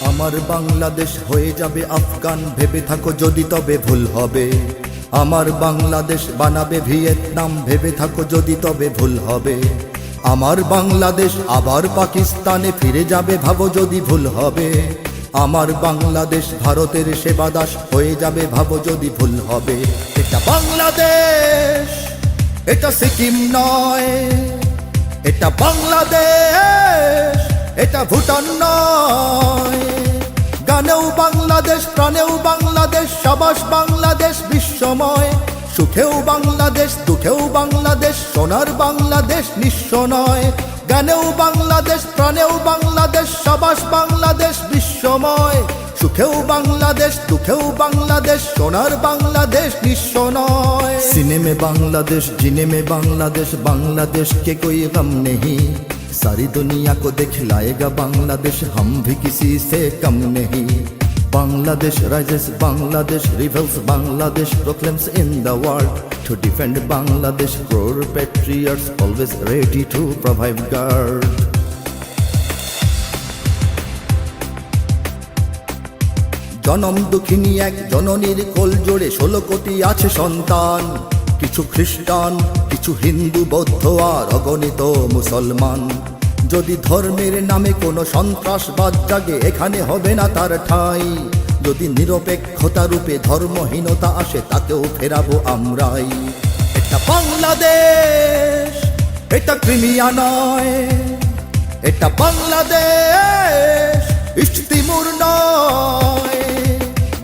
আমার বাংলাদেশ হয়ে যাবে আফগান, ভেবে থাকো যদি তবে ভুল হবে। আমার বাংলাদেশ বানাবে ভিয়েতনাম, ভেবে থাকো যদি তবে ভুল হবে। আমার বাংলাদেশ আবার পাকিস্তানে ফিরে যাবে, ভাবো যদি ভুল হবে। আমার বাংলাদেশ ভারতের সেবাদাস হয়ে যাবে, ভাবো যদি ভুল হবে। এটা বাংলাদেশ, এটা সিকিম নয়। এটা বাংলাদেশ, এটা ভুটান নয়। গানেও বাংলাদেশ, প্রাণেও বাংলাদেশ, সাবাস বাংলাদেশ বিশ্বময়। সুখেও বাংলাদেশ, দুঃখেও বাংলাদেশ, সোনার বাংলাদেশ নিঃস্ব নয়। গানেও বাংলাদেশ, প্রাণেও বাংলাদেশ, সাবাস বাংলাদেশ বিশ্বময়। সুখেও বাংলাদেশ, দুঃখেও বাংলাদেশ, সোনার বাংলাদেশ নিঃস্ব নয়। सीने में बांग्लादेश, जीने में बांग्लादेश, बांग्लादेश के कोई गम नहीं। सारी दुनिया को दिखलाएगा बांग्लादेश, हम भी किसी से कम नहीं। Bangladesh rises, Bangladesh rebels, Bangladesh proclaims in the world. To defend Bangladesh, crore patriots always ready to provide guard. জনম দুঃখিনী এক জননীর কোল জোড়ে 16 কোটি আছে সন্তান। কিছু খ্রিস্টান, কিছু হিন্দু, বৌদ্ধ আর অগণিত মুসলমান। যদি ধর্মের নামে কোনো সন্ত্রাসবাদ জাগে, এখানে হবে না তার ঠাঁই। যদি নিরপেক্ষতা রূপে ধর্মহীনতা আসে, তাকেও ফেরাবো আমরাই। এটা বাংলাদেশ, এটা ক্রিমিয়া নয়। এটা বাংলাদেশ, ইস্তিমুর নয়।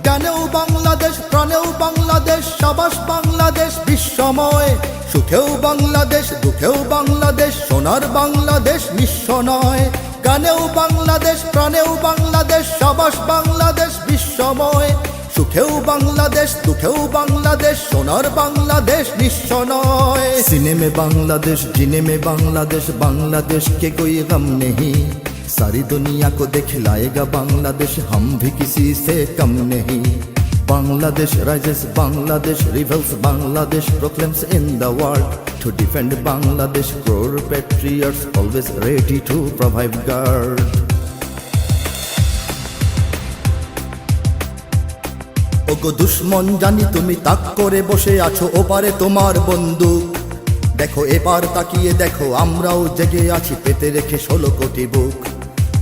গানেও বাংলাদেশ, প্রাণেও বাংলাদেশ, সাবাস বাংলাদেশ বিশ্বময়। সুখেও বাংলাদেশ, দুঃখেও বাংলাদেশ, সোনার বাংলাদেশ নিঃস্ব নয়। গানেও বাংলাদেশ, প্রাণেও বাংলাদেশ, সাবাস বাংলাদেশ বিশ্বময়। সুখেও বাংলাদেশ, দুঃখেও বাংলাদেশ, সোনার বাংলাদেশ নিঃস্ব নয়। सीने में बांग्लादेश, जीने में बांग्लादेश, बांग्लादेश के कोई गम नहीं। सारी दुनिया को दिखलाएगा बांग्लादेश, हम भी किसी से कम नहीं। Bangladesh rises, Bangladesh rebels, Bangladesh proclaims in the world. To defend Bangladesh, crore patriots always ready to provide guard. ওগো দুশ্মন, জানি তুমি তাক করে বসে আছো ওপারে তোমার বন্দুক। দেখো এবার তাকিয়ে দেখো, আমরাও জেগে আছি পেতে রেখে 16 কোটি বুক।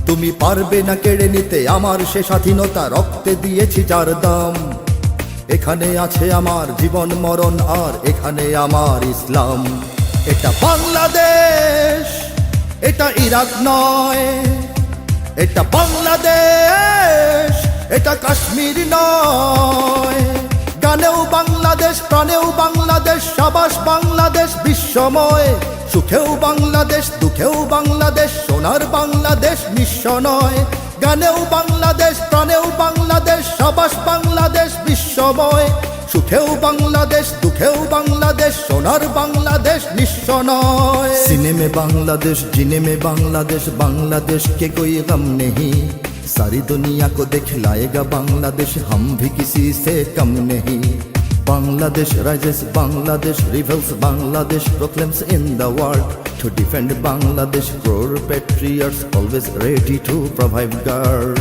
তুমি পারবে না কেড়ে নিতে আমার সে স্বাধীনতা, রক্তে দিয়েছি যার দাম। এখানে আছে আমার জীবন মরণ, আর এখানে আমার ইসলাম। এটা বাংলাদেশ, এটা ইরাক নয়। এটা বাংলাদেশ, এটা কাশ্মীর নয়। গানেও বাংলাদেশ, প্রাণেও বাংলাদেশ, সাবাস বাংলাদেশ বিশ্বময়। সুখেও বাংলাদেশ, দুঃখেও বাংলাদেশ, সোনার বাংলাদেশ নিঃস্ব নয়। গানেও বাংলাদেশ, প্রাণেও বাংলাদেশ, সাবাস বাংলাদেশ বিশ্বময়। সুখেও বাংলাদেশ, দুঃখেও বাংলাদেশ, সোনার বাংলাদেশ নিঃস্ব নয়। सीने में बांग्लादेश, जीने में बांग्लादेश, बांग्लादेश के कोई गम नहीं। सारी दुनिया को दिखलाएगा बांग्लादेश, हम भी किसी से कम नहीं। Bangladesh rises, Bangladesh rebels, Bangladesh proclaims in the world. To defend Bangladesh, crore patriots always ready to provide guard.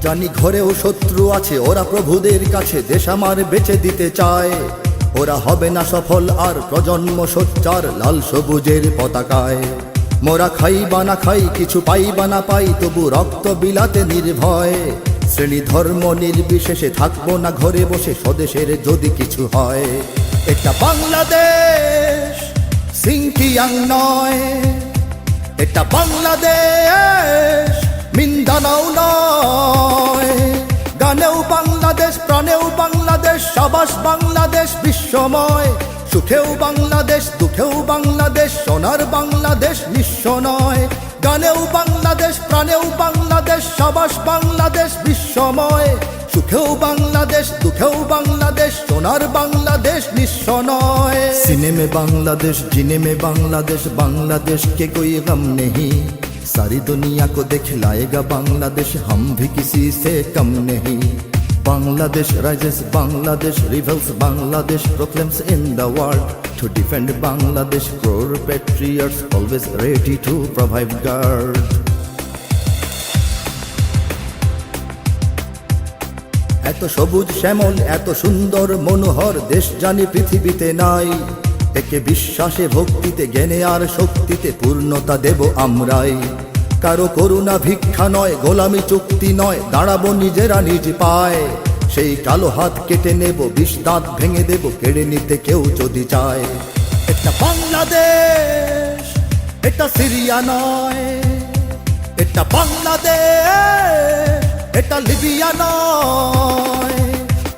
জানি ঘরেও শত্রু আছে, ওরা প্রভুদের কাছে দেশ আমার বেচে দিতে চায়। ওরা হবে না সফল আর প্রজন্ম সোচ্চার লাল সবুজের পতাকায়। মোরা খাই বা না খাই, কিছু পাই বা না পাই, তবু রক্ত বিলাতে নির্ভয়। শ্রেণী ধর্ম নির্বিশেষে থাকবো না ঘরে বসে, স্বদেশের যদি কিছু হয়। এটা বাংলাদেশ, সিংকিয়াং নয়। এটা বাংলাদেশ, মিন্দানাও নয়। গানেও বাংলাদেশ, প্রাণেও বাংলাদেশ, সাবাস বাংলাদেশ বিশ্বময়। সুখেও বাংলাদেশ, দুঃখেও বাংলাদেশ, সোনার বাংলাদেশ নিঃস্ব নয়। গানেও বাংলাদেশ, প্রাণেও বাংলাদেশ, সাবাস বাংলাদেশ বিশ্বময়। সুখেও বাংলাদেশ, দুঃখেও বাংলাদেশ, সোনার বাংলাদেশ নিঃস্ব নয়। सीने में बांग्लादेश, जीने में बांग्लादेश, बांग्लादेश के कोई गम नहीं। सारी दुनिया को दिखलाएगा बांग्लादेश, हम भी किसी से कम नहीं। Bangladesh rises, Bangladesh rebels, Bangladesh proclaims in the world. To defend Bangladesh, crore patriots always ready to provide guard. এত সবুজ শ্যামল, এত সুন্দর মনোহর দেশ জানি পৃথিবীতে নাই। একে বিশ্বাসে ভক্তিতে জ্ঞানে আর শক্তিতে পূর্ণতা দেব আমরাই। কারো করুণা ভিক্ষা নয়, গোলামি চুক্তি নয়, দাঁড়াবো নিজেরা নিজ পায়। সেই কালো হাত কেটে নেব, বিষ দাঁত ভেঙে দেব, কেড়ে নিতে কেউ যদি চায়। এটা বাংলাদেশ, এটা সিরিয়া নয়। এটা বাংলাদেশ, এটা লিবিয়া নয়।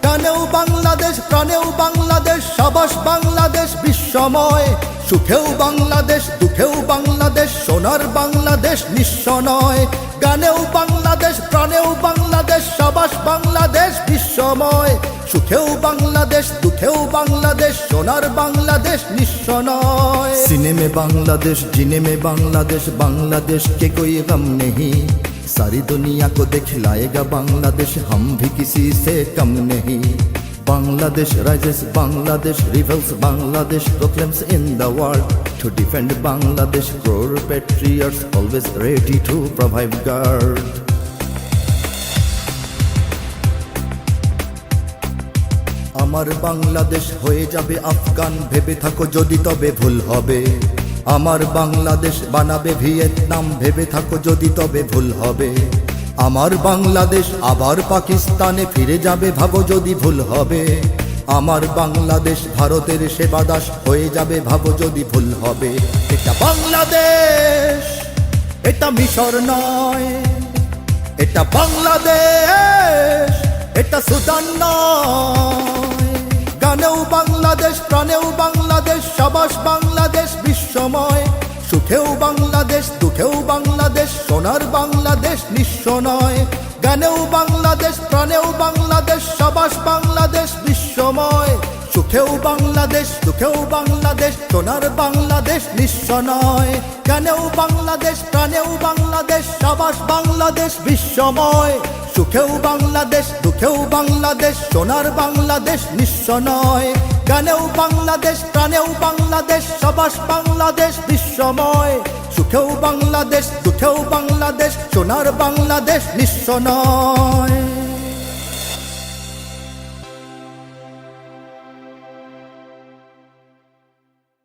কানেও বাংলাদেশ, প্রাণেও বাংলাদেশ, সাবাস বাংলাদেশ বিশ্বময়। সুখেও বাংলাদেশ, দুঃখেও বাংলাদেশ, সোনার বাংলাদেশ নিঃস্ব নয়। গানেও বাংলাদেশ, প্রাণেও বাংলাদেশ, সাবাস বাংলাদেশ বিশ্বময়। সুখেও বাংলাদেশ, দুঃখেও বাংলাদেশ, সোনার বাংলাদেশ নিঃস্ব নয়। सीने में बांग्लादेश, जीने में बांग्लादेश, बांग्लादेश के कोई गम नहीं। सारी दुनिया को दिखलाएगा बांग्लादेश, हम भी किसी से कम नहीं। Bangladesh rises, Bangladesh rebels, Bangladesh proclaims in the world. To defend Bangladesh, crore patriots always ready to provide guard. আমার বাংলাদেশ হয়ে যাবে আফগান, ভেবে থাকো যদি তবে ভুল হবে। আমার বাংলাদেশ বানাবে ভিয়েতনাম, ভেবে থাকো যদি তবে ভুল হবে। আমার বাংলাদেশ আবার পাকিস্তানে ফিরে যাবে, ভাবো যদি ভুল হবে। আমার বাংলাদেশ ভারতের সেবাদাস হয়ে যাবে, ভাবো যদি ভুল হবে। এটা বাংলাদেশ, এটা মিশর নয়। এটা বাংলাদেশ, এটা সুদান নয়। গানেও বাংলাদেশ, প্রাণেও বাংলাদেশ, সাবাস বাংলাদেশ বিশ্বময়। সুখেও বাংলাদেশ, দুঃখেও বাংলাদেশ, সোনার বাংলাদেশ নিঃস্ব নয়। গানেও বাংলাদেশ, প্রাণেও বাংলাদেশ, সাবাস বাংলাদেশ বিশ্বময়। সুখেও বাংলাদেশ, দুঃখেও বাংলাদেশ, সোনার বাংলাদেশ নিঃস্ব নয়। গানেও বাংলাদেশ, প্রাণেও বাংলাদেশ, সাবাস বাংলাদেশ বিশ্বময়। সুখেও বাংলাদেশ, দুঃখেও বাংলাদেশ, সোনার বাংলাদেশ নিঃস্ব নয়। গানেও বাংলাদেশ, প্রাণেও বাংলাদেশ, সাবাস বাংলাদেশ বিশ্বময়। সুখেও বাংলাদেশ, দুঃখেও বাংলাদেশ, সোনার বাংলাদেশ নিঃস্ব নয়।